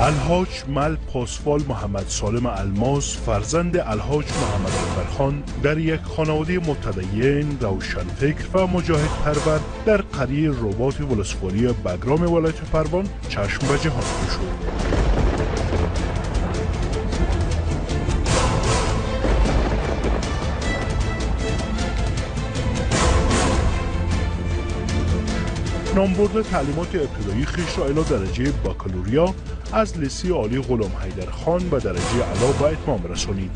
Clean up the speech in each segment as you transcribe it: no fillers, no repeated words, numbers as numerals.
الحاج مل پاسوال محمد سالم الماس فرزند الحاج محمد اکبرخان در یک خانواده متدین، روشنفکر و مجاهد پرور در قریه رباط ولسوالی بگرام ولایت پروان چشم به جهان گشود. نامبرد تعلیمات ابتدایی خویش را الی درجه باکالوریا از لیسه عالی غلام حیدرخان به درجه اعلی به اتمام رسانید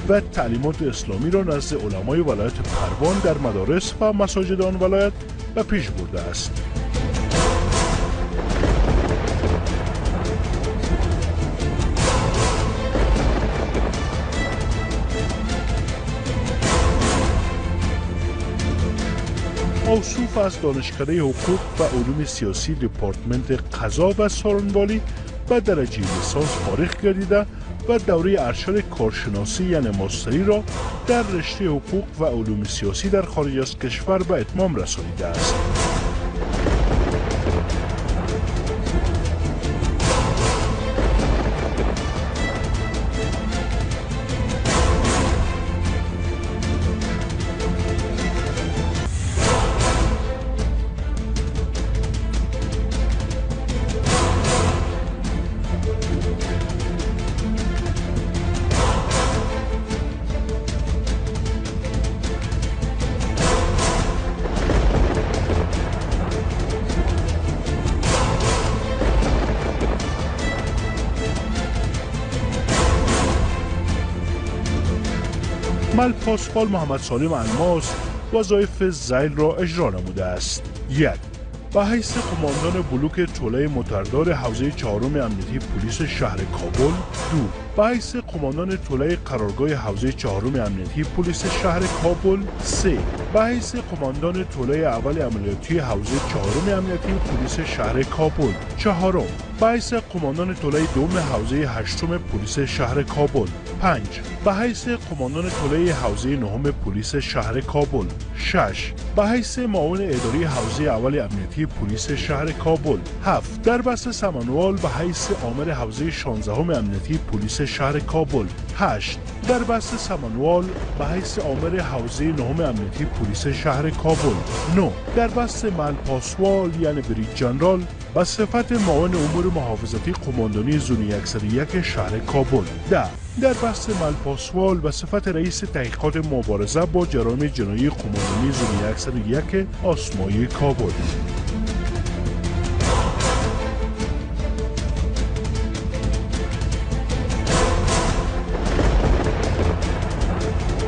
و تعلیمات اسلامی را نزد علمای ولایت پروان در مدارس و مساجد آن ولایت به پیش برده است. موصوف از دانشکده حقوق و علوم سیاسی دپارتمنت قضا و سارنوالی به درجه لیسانس فارغ گردیده و دوره ارشد کارشناسی یعنی ماستری را در رشته حقوق و علوم سیاسی در خارج از کشور به اتمام رسانیده است. مل پاسوال محمد سالم الماس وظایف ذیل را اجرا نموده است. 1. به حیث قماندان بلوک توله موتردار حوزه چهارم امنیتی پلیس شهر کابل. 2. به حیث قماندان توله قرارگاه حوزه چهارم امنیتی پلیس شهر کابل. 3. به حیث قماندان توله اول عملیاتی حوزه چهارم امنیتی پلیس شهر کابل. 4. به حیث قماندان توله دوم حوزه هشتم پلیس شهر کابل. 5. به حیث قماندان توله حوزه نهم پلیس شهر کابل. 6. به حیث معاون اداری حوزه اول امنیتی پلیس شهر کابل. 7. در بست سمنوال به حیث آمر حوزه 16 امنیتی پلیس شهر کابل. 8. در بست سمنوال به حیث آمر حوزه 9 امنیتی پلیس شهر کابل. 9. در بست مل پاسوال یعنی برید جنرال به صفت معاون امور محافظتی قماندانی زون 101 شهر کابل. 10. در بست مل پاسوال به صفت رئیس تحقیقات مبارزه با جرایم جنایی قماندانی زون 101 آسمایی کابل.